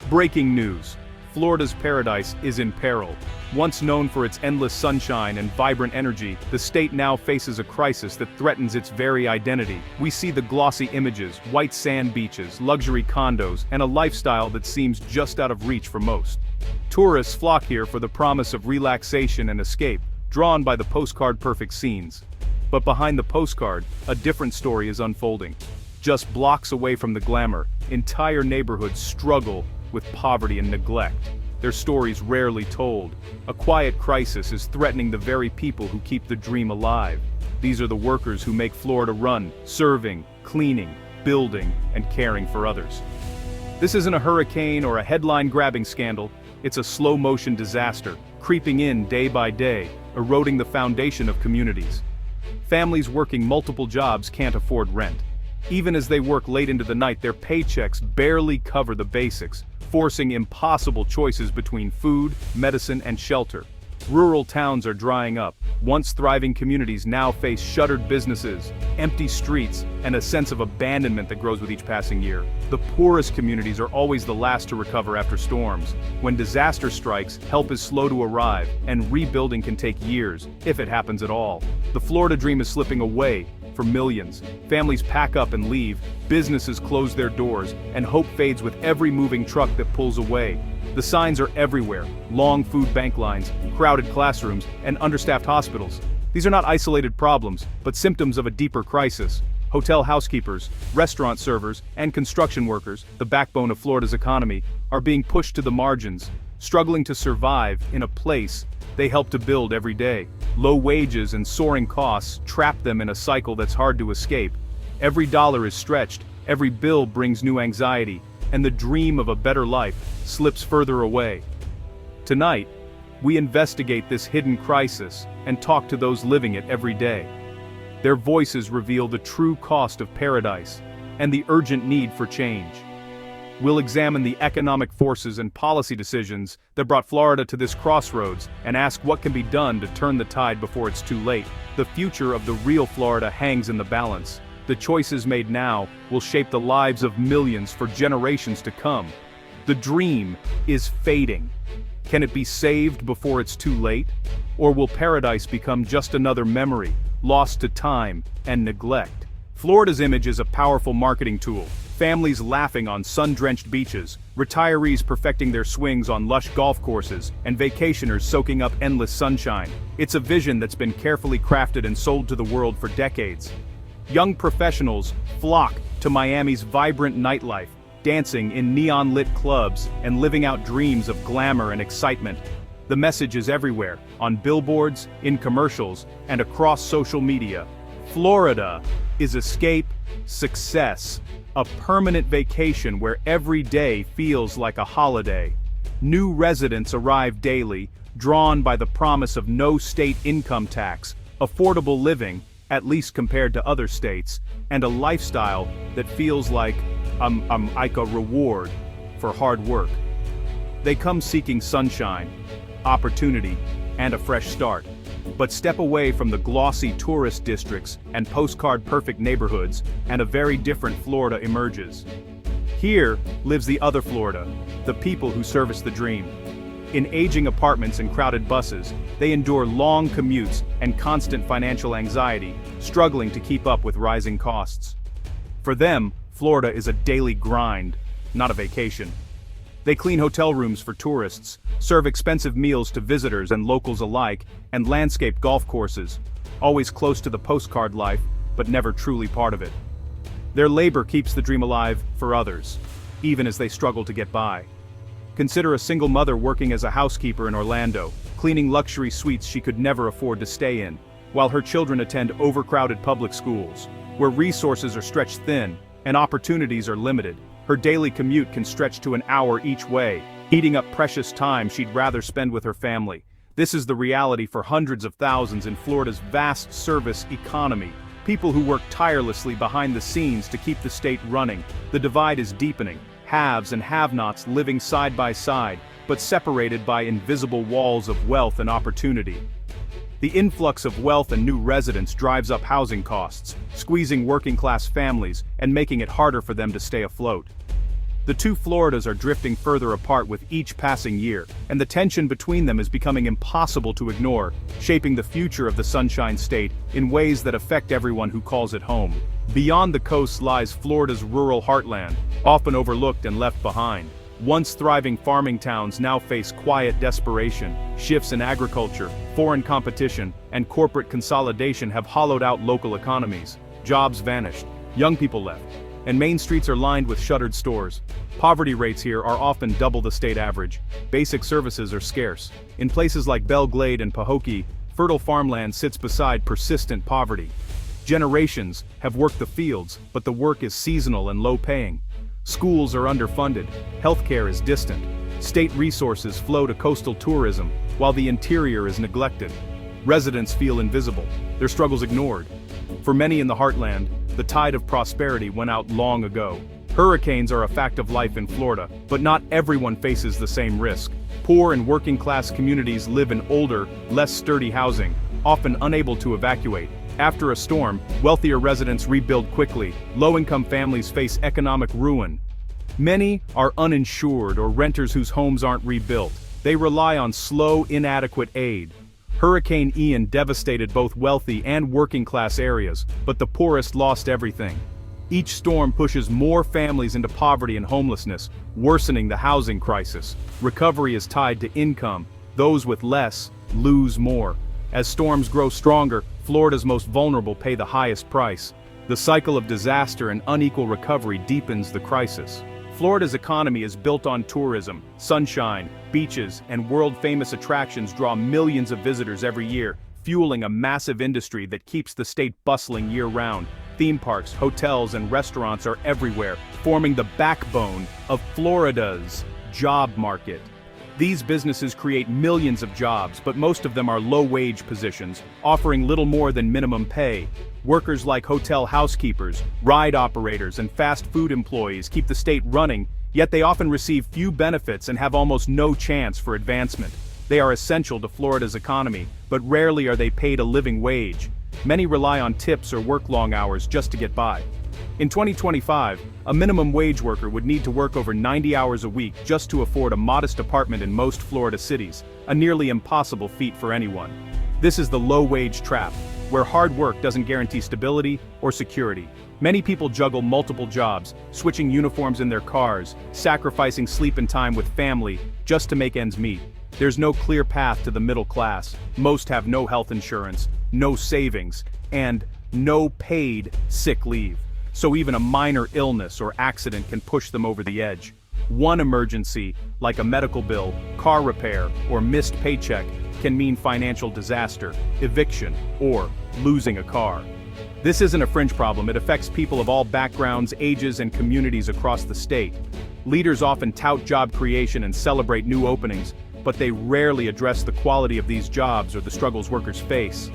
Breaking news. Florida's paradise is in peril. Once known for its endless sunshine and vibrant energy, the state now faces a crisis that threatens its very identity. We see the glossy images, white sand beaches, luxury condos, and a lifestyle that seems just out of reach for most. Tourists flock here for the promise of relaxation and escape, drawn by the postcard-perfect scenes. But behind the postcard, a different story is unfolding. Just blocks away from the glamour, entire neighborhoods struggle with poverty and neglect. Their stories rarely told. A quiet crisis is threatening the very people who keep the dream alive. These are the workers who make Florida run, serving, cleaning, building, and caring for others. This isn't a hurricane or a headline-grabbing scandal. It's a slow-motion disaster, creeping in day by day, eroding the foundation of communities. Families working multiple jobs can't afford rent. Even as they work late into the night, their paychecks barely cover the basics, forcing impossible choices between food, medicine, and shelter. Rural towns are drying up. Once thriving communities now face shuttered businesses, empty streets, and a sense of abandonment that grows with each passing year. The poorest communities are always the last to recover after storms. When disaster strikes, help is slow to arrive, and rebuilding can take years, if it happens at all. The Florida dream is slipping away for millions. Families pack up and leave, businesses close their doors, and hope fades with every moving truck that pulls away. The signs are everywhere: long food bank lines, crowded classrooms, and understaffed hospitals. These are not isolated problems, but symptoms of a deeper crisis. Hotel housekeepers, restaurant servers, and construction workers, the backbone of Florida's economy, are being pushed to the margins, struggling to survive in a place they help to build every day. Low wages and soaring costs trap them in a cycle that's hard to escape. Every dollar is stretched, every bill brings new anxiety, and the dream of a better life slips further away. Tonight, we investigate this hidden crisis and talk to those living it every day. Their voices reveal the true cost of paradise and the urgent need for change. We'll examine the economic forces and policy decisions that brought Florida to this crossroads and ask what can be done to turn the tide before it's too late. The future of the real Florida hangs in the balance. The choices made now will shape the lives of millions for generations to come. The dream is fading. Can it be saved before it's too late? Or will paradise become just another memory, lost to time and neglect? Florida's image is a powerful marketing tool. Families laughing on sun-drenched beaches, retirees perfecting their swings on lush golf courses, and vacationers soaking up endless sunshine. It's a vision that's been carefully crafted and sold to the world for decades. Young professionals flock to Miami's vibrant nightlife, dancing in neon-lit clubs and living out dreams of glamour and excitement. The message is everywhere, on billboards, in commercials, and across social media. Florida is escape, success, a permanent vacation where every day feels like a holiday. New residents arrive daily, drawn by the promise of no state income tax, affordable living, at least compared to other states, and a lifestyle that feels like a reward for hard work. They come seeking sunshine, opportunity, and a fresh start. But step away from the glossy tourist districts and postcard-perfect neighborhoods, and a very different Florida emerges. Here lives the other Florida, the people who service the dream. In aging apartments and crowded buses, they endure long commutes and constant financial anxiety, struggling to keep up with rising costs. For them, Florida is a daily grind, not a vacation. They clean hotel rooms for tourists, serve expensive meals to visitors and locals alike, and landscape golf courses, always close to the postcard life, but never truly part of it. Their labor keeps the dream alive for others, even as they struggle to get by. Consider a single mother working as a housekeeper in Orlando, cleaning luxury suites she could never afford to stay in, while her children attend overcrowded public schools, where resources are stretched thin and opportunities are limited. Her daily commute can stretch to an hour each way, eating up precious time she'd rather spend with her family. This is the reality for hundreds of thousands in Florida's vast service economy, people who work tirelessly behind the scenes to keep the state running. The divide is deepening, haves and have-nots living side by side, but separated by invisible walls of wealth and opportunity. The influx of wealth and new residents drives up housing costs, squeezing working-class families and making it harder for them to stay afloat. The two Floridas are drifting further apart with each passing year, and the tension between them is becoming impossible to ignore, shaping the future of the Sunshine State in ways that affect everyone who calls it home. Beyond the coast lies Florida's rural heartland, often overlooked and left behind. Once thriving farming towns now face quiet desperation. Shifts in agriculture, foreign competition, and corporate consolidation have hollowed out local economies. Jobs vanished, young people left, and main streets are lined with shuttered stores. Poverty rates here are often double the state average. Basic services are scarce. In places like Belle Glade and Pahokee, fertile farmland sits beside persistent poverty. Generations have worked the fields, but the work is seasonal and low-paying. Schools are underfunded, healthcare is distant, state resources flow to coastal tourism, while the interior is neglected. Residents feel invisible, their struggles ignored. For many in the heartland, the tide of prosperity went out long ago. Hurricanes are a fact of life in Florida, but not everyone faces the same risk. Poor and working-class communities live in older, less sturdy housing, often unable to evacuate. After a storm, wealthier residents rebuild quickly. Low-income families face economic ruin. Many are uninsured or renters whose homes aren't rebuilt. They rely on slow, inadequate aid. Hurricane Ian devastated both wealthy and working-class areas, but the poorest lost everything. Each storm pushes more families into poverty and homelessness, worsening the housing crisis. Recovery is tied to income. Those with less lose more. As storms grow stronger, Florida's most vulnerable pay the highest price. The cycle of disaster and unequal recovery deepens the crisis. Florida's economy is built on tourism. Sunshine, beaches, and world-famous attractions draw millions of visitors every year, fueling a massive industry that keeps the state bustling year-round. Theme parks, hotels, and restaurants are everywhere, forming the backbone of Florida's job market. These businesses create millions of jobs, but most of them are low-wage positions, offering little more than minimum pay. Workers like hotel housekeepers, ride operators, and fast food employees keep the state running, yet they often receive few benefits and have almost no chance for advancement. They are essential to Florida's economy, but rarely are they paid a living wage. Many rely on tips or work long hours just to get by. In 2025, a minimum wage worker would need to work over 90 hours a week just to afford a modest apartment in most Florida cities, a nearly impossible feat for anyone. This is the low-wage trap, where hard work doesn't guarantee stability or security. Many people juggle multiple jobs, switching uniforms in their cars, sacrificing sleep and time with family just to make ends meet. There's no clear path to the middle class. Most have no health insurance, no savings, and no paid sick leave. So even a minor illness or accident can push them over the edge. One emergency, like a medical bill, car repair, or missed paycheck, can mean financial disaster, eviction, or losing a car. This isn't a fringe problem, it affects people of all backgrounds, ages, and communities across the state. Leaders often tout job creation and celebrate new openings, but they rarely address the quality of these jobs or the struggles workers face.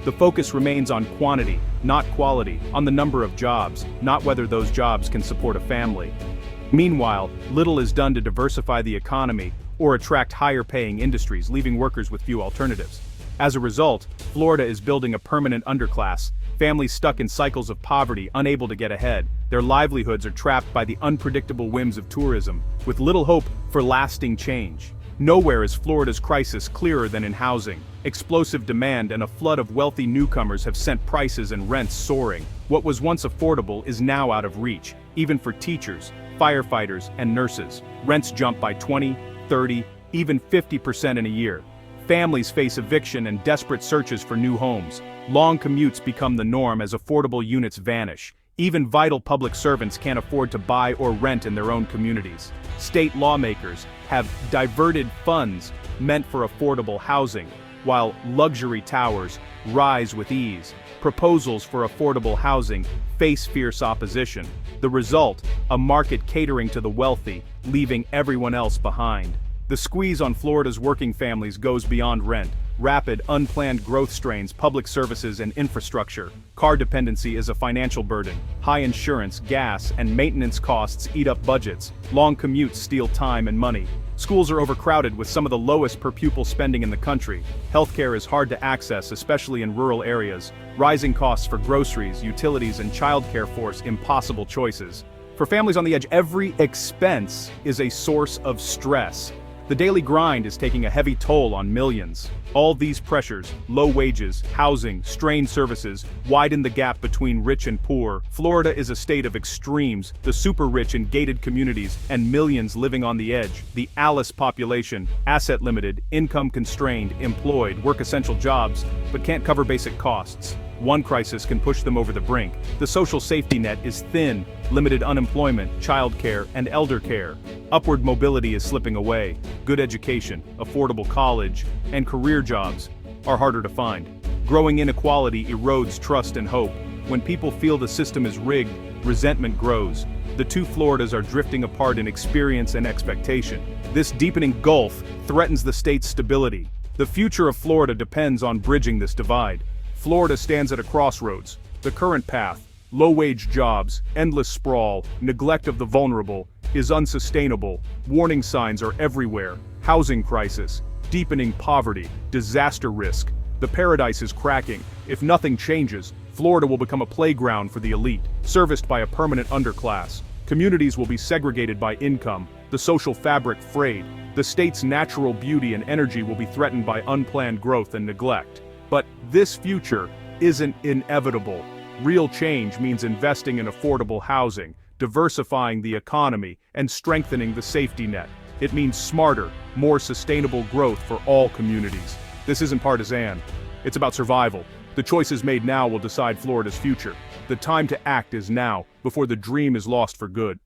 The focus remains on quantity, not quality, on the number of jobs, not whether those jobs can support a family. Meanwhile, little is done to diversify the economy or attract higher-paying industries, leaving workers with few alternatives. As a result, Florida is building a permanent underclass, families stuck in cycles of poverty, unable to get ahead. Their livelihoods are trapped by the unpredictable whims of tourism, with little hope for lasting change. Nowhere is Florida's crisis clearer than in housing. Explosive demand and a flood of wealthy newcomers have sent prices and rents soaring. What was once affordable is now out of reach, even for teachers, firefighters, and nurses. Rents jump by 20, 30, even 50% in a year. Families face eviction and desperate searches for new homes. Long commutes become the norm as affordable units vanish. Even vital public servants can't afford to buy or rent in their own communities. State lawmakers have diverted funds meant for affordable housing, while luxury towers rise with ease. Proposals for affordable housing face fierce opposition. The result, a market catering to the wealthy, leaving everyone else behind. The squeeze on Florida's working families goes beyond rent. Rapid, unplanned growth strains public services and infrastructure. Car dependency is a financial burden. High insurance, gas, and maintenance costs eat up budgets. Long commutes steal time and money. Schools are overcrowded with some of the lowest per pupil spending in the country. Healthcare is hard to access, especially in rural areas. Rising costs for groceries, utilities, and childcare force impossible choices. For families on the edge, every expense is a source of stress. The daily grind is taking a heavy toll on millions. All these pressures, low wages, housing, strained services, widen the gap between rich and poor. Florida is a state of extremes, the super rich in gated communities, and millions living on the edge. The Alice population, asset limited, income constrained, employed, work essential jobs, but can't cover basic costs. One crisis can push them over the brink. The social safety net is thin, limited unemployment, childcare, and elder care. Upward mobility is slipping away. Good education, affordable college, and career jobs are harder to find. Growing inequality erodes trust and hope. When people feel the system is rigged, resentment grows. The two Floridas are drifting apart in experience and expectation. This deepening gulf threatens the state's stability. The future of Florida depends on bridging this divide. Florida stands at a crossroads. The current path, low-wage jobs, endless sprawl, neglect of the vulnerable, is unsustainable. Warning signs are everywhere. Housing crisis, deepening poverty, disaster risk. The paradise is cracking. If nothing changes, Florida will become a playground for the elite, serviced by a permanent underclass. Communities will be segregated by income, the social fabric frayed. The state's natural beauty and energy will be threatened by unplanned growth and neglect. But this future isn't inevitable. Real change means investing in affordable housing, diversifying the economy, and strengthening the safety net. It means smarter, more sustainable growth for all communities. This isn't partisan. It's about survival. The choices made now will decide Florida's future. The time to act is now, before the dream is lost for good.